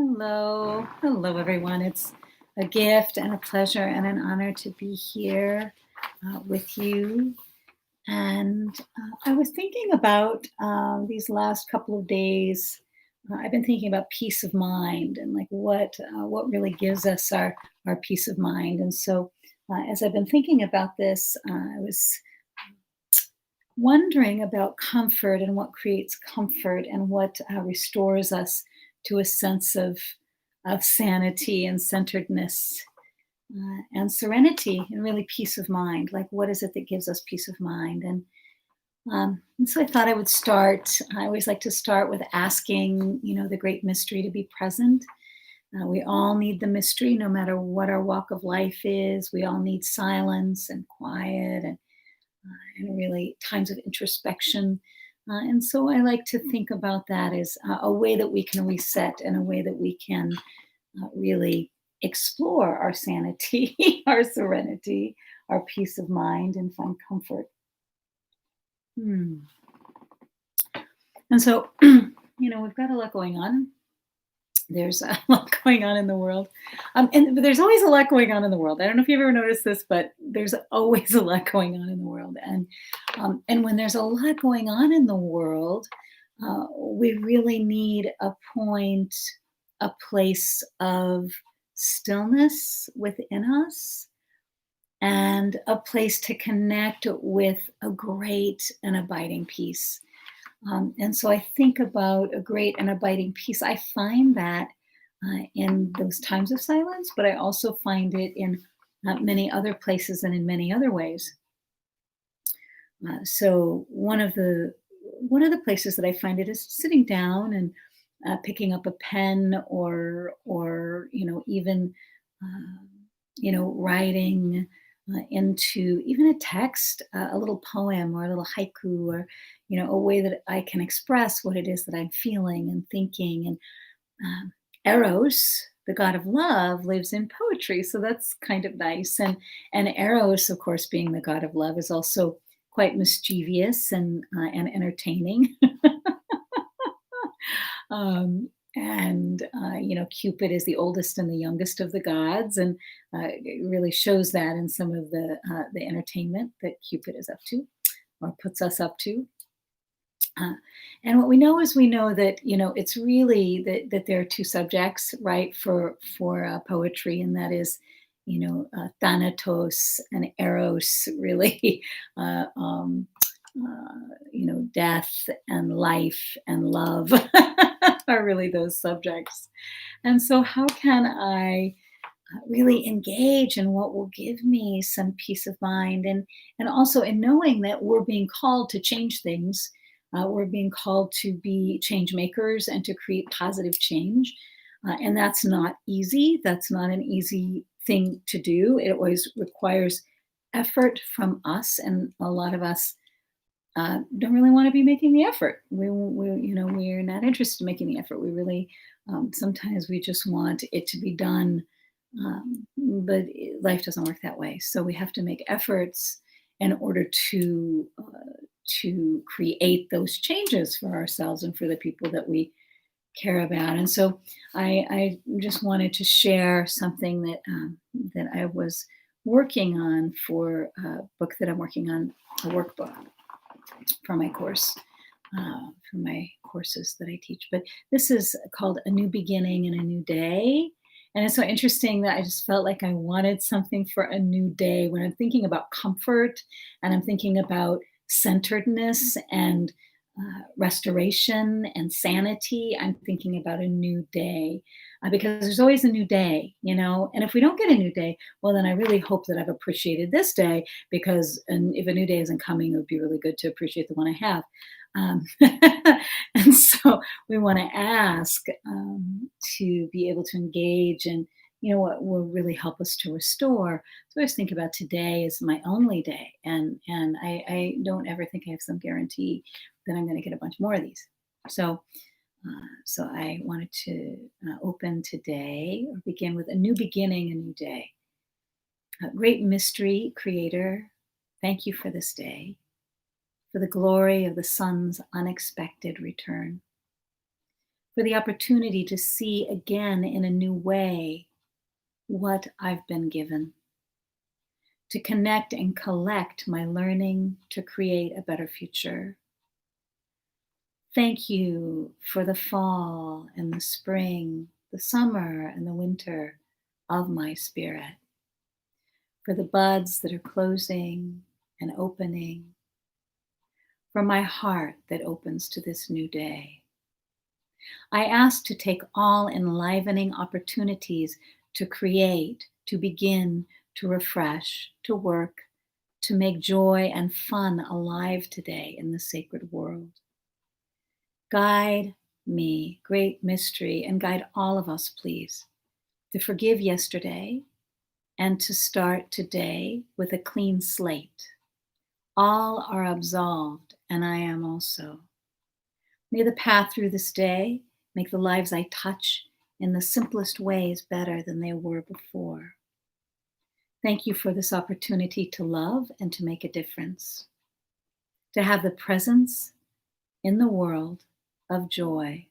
Hello, everyone. It's a gift and a pleasure and an honor to be here with you. And I was thinking about these last couple of days. I've been thinking about peace of mind and like what really gives us our peace of mind. And so, as I've been thinking about this, I was wondering about comfort and what creates comfort and what restores us to a sense of sanity and centeredness and serenity and really peace of mind. Like, what is it that gives us peace of mind? And so I thought I would start. I always like to start with asking, the great mystery to be present. We all need the mystery, no matter what our walk of life is. We all need silence and quiet and really times of introspection. And so I like to think about that as a way that we can reset and a way that we can really explore our sanity, our serenity, our peace of mind, and find comfort. Hmm. And so, we've got a lot going on. There's a lot going on in the world. And there's always a lot going on in the world. I don't know if you've ever noticed this, but there's always a lot going on in the world. And when there's a lot going on in the world, we really need a place of stillness within us and a place to connect with a great and abiding peace. And so I think about a great and abiding peace. I find that in those times of silence, but I also find it in many other places and in many other ways. So one of the places that I find it is sitting down and picking up a pen or even uh, writing into even a text, a little poem or a little haiku or a way that I can express what it is that I'm feeling and thinking. And Eros, the god of love, lives in poetry, so that's kind of nice. And Eros, of course, being the god of love, is also quite mischievous and entertaining. Cupid is the oldest and the youngest of the gods, and it really shows that in some of the entertainment that Cupid is up to, or puts us up to. Uh, and what we know is we know that it's really that there are two subjects, right, for poetry, and that is Thanatos and Eros, really, uh, um, death and life and love are really those subjects. And so, how can I really engage in what will give me some peace of mind, and also in knowing that we're being called to change things. We're being called to be change makers and to create positive change. And that's not easy. That's not an easy thing to do. It always requires effort from us. And a lot of us don't really want to be making the effort. We're not interested in making the effort. We really, sometimes we just want it to be done, life doesn't work that way. So we have to make efforts in order to create those changes for ourselves and for the people that we care about. And so I just wanted to share something that I was working on for a book that I'm working on, a workbook for my course, for my courses that I teach. But this is called A New Beginning and a New Day. And it's so interesting that I just felt like I wanted something for a new day when I'm thinking about comfort and I'm thinking about centeredness and restoration and sanity. I'm thinking about a new day because there's always a new day. And if we don't get a new day, well, then I really hope that I've appreciated this day and if a new day isn't coming, it would be really good to appreciate the one I have. Um, and so we want to ask to be able to engage and what will really help us to restore. So I always think about today as my only day, and I don't ever think I have some guarantee that I'm going to get a bunch more of these. So I wanted to open today or begin with a new beginning, a new day. Great mystery creator, thank you for this day, for the glory of the sun's unexpected return, for the opportunity to see again in a new way what I've been given, to connect and collect my learning to create a better future. Thank you for the fall and the spring, the summer and the winter of my spirit, for the buds that are closing and opening, for my heart that opens to this new day. I ask to take all enlivening opportunities to create, to begin, to refresh, to work, to make joy and fun alive today in the sacred world. Guide me, great mystery, and guide all of us, please, to forgive yesterday and to start today with a clean slate. All are absolved, and I am also. May the path through this day make the lives I touch in the simplest ways better than they were before. Thank you for this opportunity to love and to make a difference, to have the presence in the world of joy.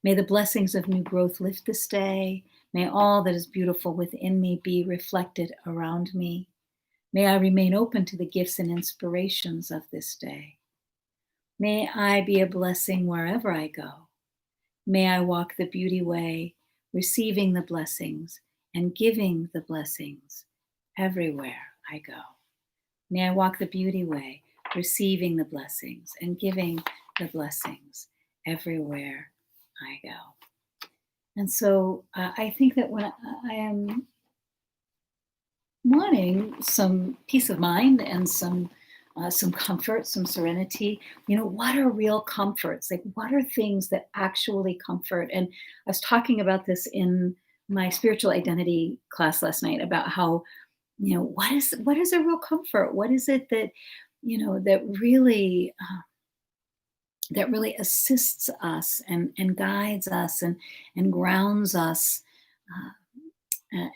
May the blessings of new growth lift this day. May all that is beautiful within me be reflected around me. May I remain open to the gifts and inspirations of this day. May I be a blessing wherever I go. May I walk the beauty way, receiving the blessings and giving the blessings everywhere I go. May I walk the beauty way, receiving the blessings and giving the blessings everywhere I go. And so I think that when I am wanting some peace of mind and some comfort, some serenity, what are real comforts? Like, what are things that actually comfort? And I was talking about this in my spiritual identity class last night about how, what is a real comfort? What is it that, that really assists us and guides us and grounds us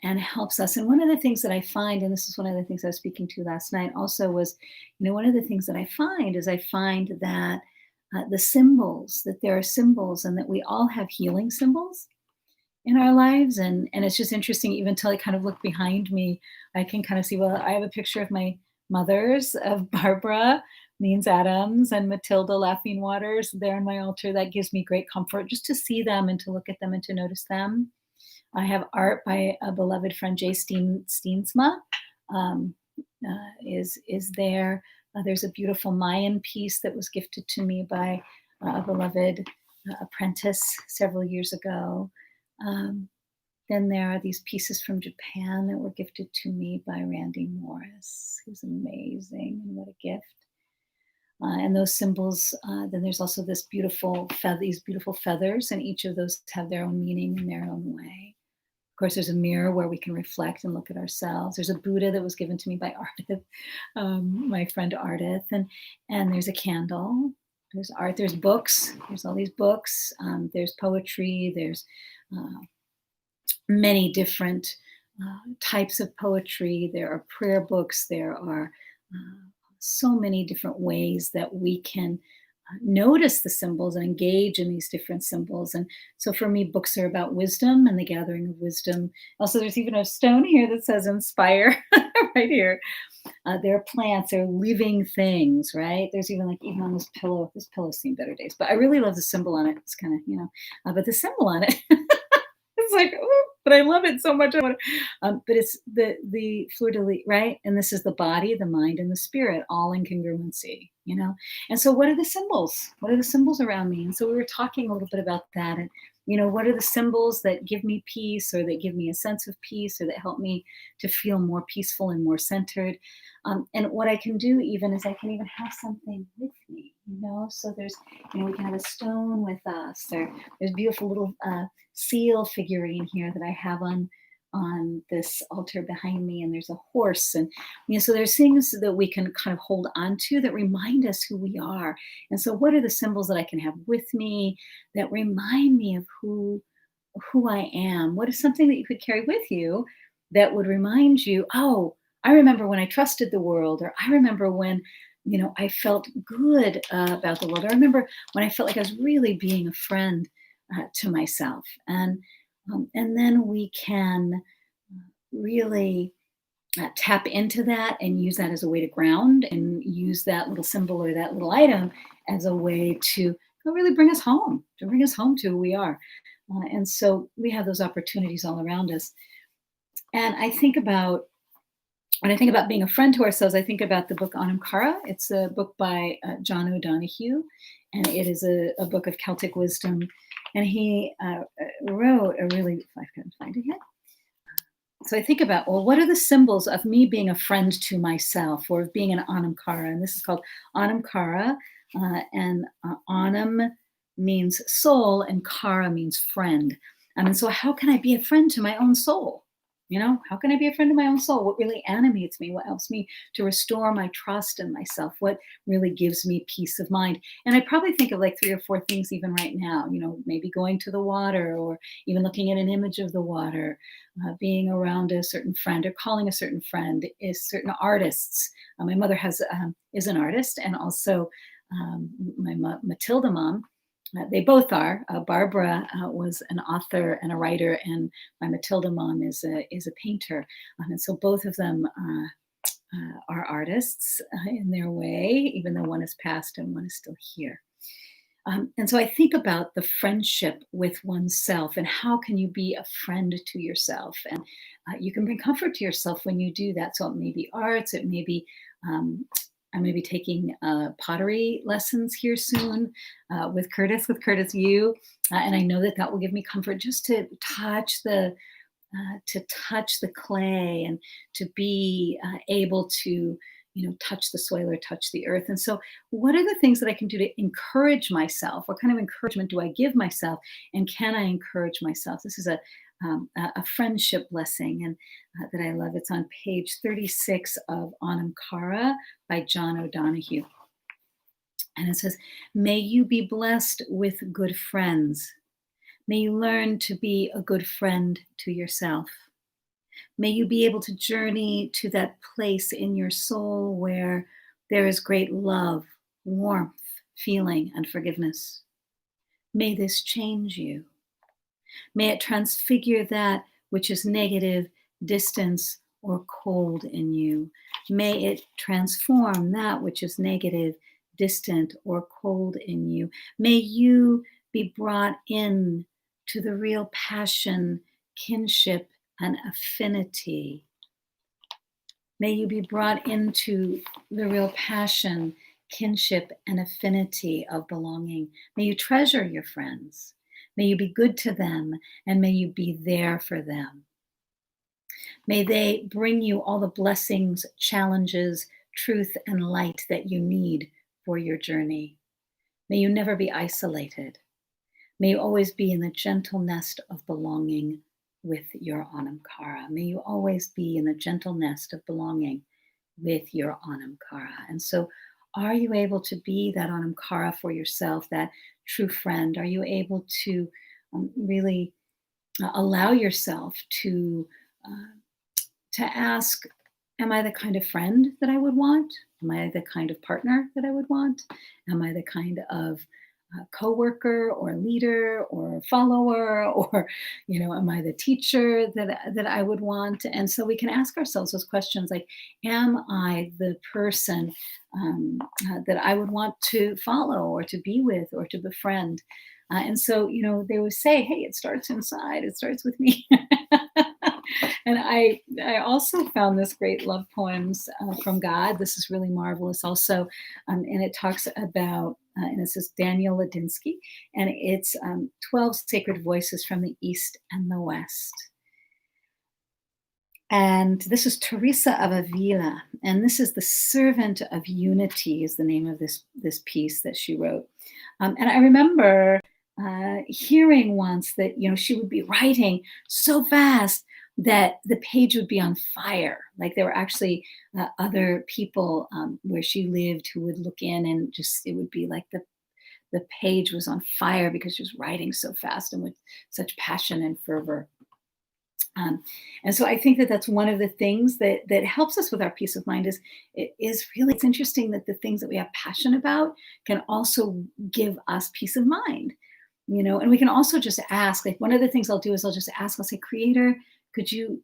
and helps us. And one of the things that I find, and this is one of the things I was speaking to last night also, was, one of the things that I find is that the symbols, that there are symbols and that we all have healing symbols in our lives. And it's just interesting, even until I kind of look behind me, I can kind of see, well, I have a picture of my mothers, of Barbara Means Adams and Matilda Laughing Waters there on my altar. That gives me great comfort just to see them and to look at them and to notice them. I have art by a beloved friend, Jay Steensma, is there. There's a beautiful Mayan piece that was gifted to me by a beloved apprentice several years ago. Then there are these pieces from Japan that were gifted to me by Randy Morris, who's amazing, and what a gift. And those symbols, then there's also these beautiful feathers, and each of those have their own meaning in their own way. Of course, there's a mirror where we can reflect and look at ourselves. There's a Buddha that was given to me by Ardith, my friend Ardith, and there's a candle. There's art. There's books. There's all these books. There's poetry. There's many different types of poetry. There are prayer books. There are so many different ways that we can notice the symbols and engage in these different symbols. And so for me, books are about wisdom and the gathering of wisdom. Also, there's even a stone here that says inspire right here. There are plants, there are living things, right? There's even on this pillow's seen better days, but I really love the symbol on it. It's kind of, but the symbol on it, it's like, ooh, but I love it so much. But it's the fleur de lis, right? And this is the body, the mind, and the spirit, all in congruency, And so, what are the symbols? What are the symbols around me? And so, we were talking a little bit about that, and what are the symbols that give me peace, or that give me a sense of peace, or that help me to feel more peaceful and more centered. And what I can do even is I can even have something with me, So there's, we can have a stone with us. There's beautiful little seal figurine here that I have on this altar behind me, and there's a horse, and so there's things that we can kind of hold on to that remind us who we are. And so what are the symbols that I can have with me that remind me of who I am? What is something that you could carry with you that would remind you, oh, I remember when I trusted the world, or I remember when I felt good about the world. I remember when I felt like I was really being a friend to myself, and then we can really tap into that and use that as a way to ground, and use that little symbol or that little item as a way to really bring us home to who we are. And so we have those opportunities all around us. And when I think about being a friend to ourselves, I think about the book Anam Cara. It's a book by John O'Donohue, and it is a book of Celtic wisdom. And he wrote a really, if I can find it yet. So I think about, well, what are the symbols of me being a friend to myself, or of being an Anam Cara? And this is called Anam Cara. And Anam means soul, and Cara means friend. And so, how can I be a friend to my own soul? How can I be a friend to my own soul? What really animates me? What helps me to restore my trust in myself? What really gives me peace of mind? And I probably think of like 3 or 4 things even right now, maybe going to the water, or even looking at an image of the water, being around a certain friend, or calling a certain friend, is certain artists. My mother is an artist, and also my Matilda mom. They both are. Barbara was an author and a writer, and my Matilda mom is a painter. And so both of them are artists in their way, even though one is passed and one is still here. And so I think about the friendship with oneself, and how can you be a friend to yourself? And you can bring comfort to yourself when you do that. So it may be arts, it may be I may be taking pottery lessons here soon with Curtis Yu, and I know that that will give me comfort, just to touch the clay, and to be able to touch the soil or touch the earth. And so, what are the things that I can do to encourage myself? What kind of encouragement do I give myself, and can I encourage myself? This is a friendship blessing, and that I love. It's on page 36 of Anam Cara by John O'Donohue. And it says, "May you be blessed with good friends. May you learn to be a good friend to yourself. May you be able to journey to that place in your soul where there is great love, warmth, feeling, and forgiveness. May this change you. May it transfigure that which is negative, distance, or cold in you. May it transform that which is negative, distant, or cold in you. May you be brought in to the real passion, kinship, and affinity. May you be brought into the real passion, kinship, and affinity of belonging. May you treasure your friends. May you be good to them, and may you be there for them. May they bring you all the blessings, challenges, truth, and light that you need for your journey. May you never be isolated. May you always be in the gentle nest of belonging with your Anam Cara. May you always be in the gentle nest of belonging with your Anam Cara." And so, are you able to be that Anam Cara for yourself, that true friend? Are you able to really allow yourself uh, to ask, am I the kind of friend that I would want? Am I the kind of partner that I would want? Am I the kind of coworker or leader or follower, or am I the teacher that I would want? And so we can ask ourselves those questions, like, am I the person that I would want to follow, or to be with, or to befriend? And so, they would say, hey, it starts inside, it starts with me. And I also found this great love poems from God. This is really marvelous also. And it talks about, and it says Daniel Ladinsky, and it's 12 sacred voices from the East and the West. And this is Teresa of Avila, and this is The Servant of Unity is the name of this piece that she wrote. And I remember hearing once that she would be writing so fast that the page would be on fire. Like, there were actually other people where she lived who would look in, and just it would be like the page was on fire because she was writing so fast and with such passion and fervor. Um, and so I think that that's one of the things that helps us with our peace of mind is really, it's interesting that the things that we have passion about can also give us peace of mind, and we can also just ask, like one of the things I'll do is I'll just ask, I'll say, Creator, could you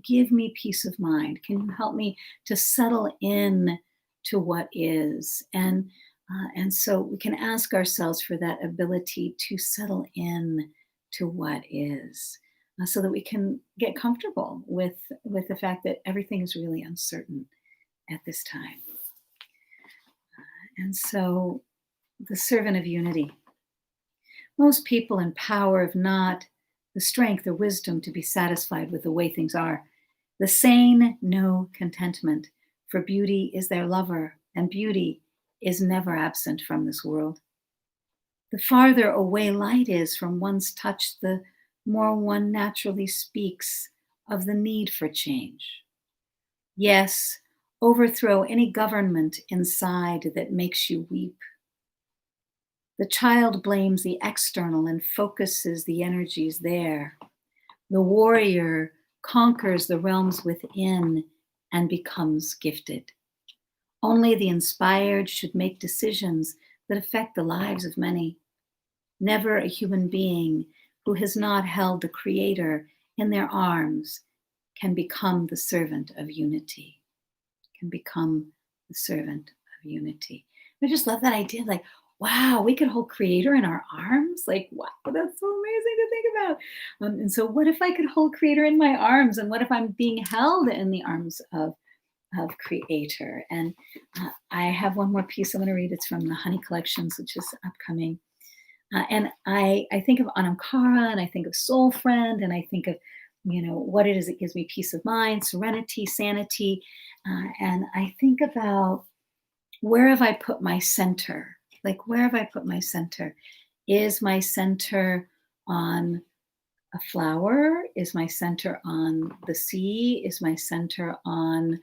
give me peace of mind? Can you help me to settle in to what is? And so we can ask ourselves for that ability to settle in to what is, so that we can get comfortable with the fact that everything is really uncertain at this time. And so the servant of unity. Most people in power have not the strength or wisdom to be satisfied with the way things are. The sane know contentment, for beauty is their lover, and beauty is never absent from this world. The farther away light is from one's touch, the more one naturally speaks of the need for change. Yes, overthrow any government inside that makes you weep. The child blames the external and focuses the energies there. The warrior conquers the realms within and becomes gifted. Only the inspired should make decisions that affect the lives of many. Never a human being who has not held the Creator in their arms can become the servant of unity. Can become the servant of unity. I just love that idea. Like, wow, we could hold Creator in our arms. Like, wow, that's so amazing to think about. And so, what if I could hold Creator in my arms? And what if I'm being held in the arms of Creator? And I have one more piece I'm going to read. It's from the Honey Collections, which is upcoming. And I think of Anamkara, and I think of Soul Friend, and I think of, what it is that gives me peace of mind, serenity, sanity. And I think about, where have I put my center? Like, where have I put my center? Is my center on a flower? Is my center on the sea? Is my center on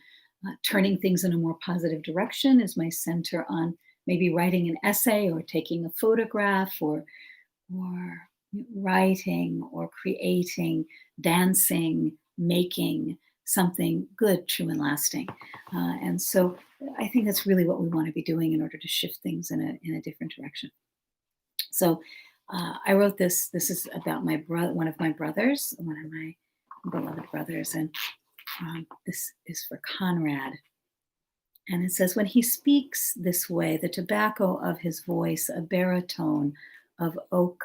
turning things in a more positive direction? Is my center on maybe writing an essay or taking a photograph or writing or creating, dancing, making something good, true, and lasting? And so I think that's really what we want to be doing in order to shift things in a different direction. So I wrote this. This is about my brother, one of my brothers, one of my beloved brothers, and this is for Conrad. And it says, when he speaks this way, the tobacco of his voice, a baritone of oak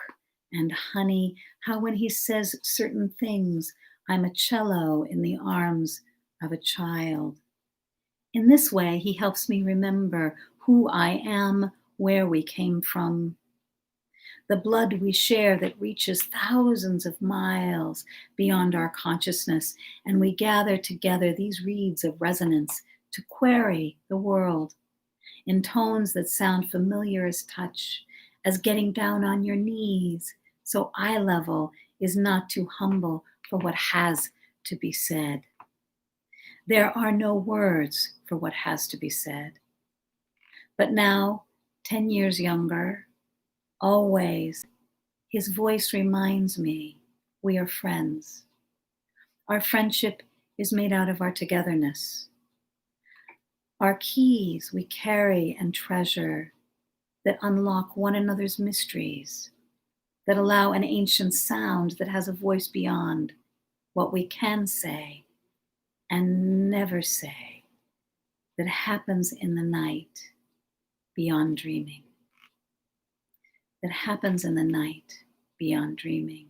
and honey, how when he says certain things, I'm a cello in the arms of a child. In this way, he helps me remember who I am, where we came from, the blood we share that reaches thousands of miles beyond our consciousness, and we gather together these reeds of resonance to query the world in tones that sound familiar as touch, as getting down on your knees, so eye level is not too humble for what has to be said. There are no words for what has to be said. But now, 10 years younger, always, his voice reminds me we are friends. Our friendship is made out of our togetherness. Our keys we carry and treasure that unlock one another's mysteries, that allow an ancient sound that has a voice beyond what we can say and never say, that happens in the night beyond dreaming. That happens in the night beyond dreaming,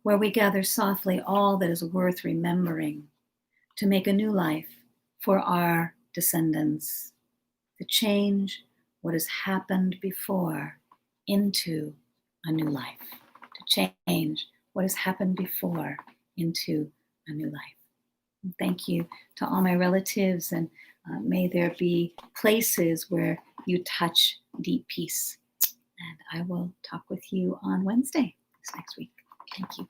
where we gather softly all that is worth remembering to make a new life for our descendants, to change what has happened before into a new life, to change what has happened before into a new life. And thank you to all my relatives, and may there be places where you touch deep peace. And I will talk with you on Wednesday this next week. Thank you.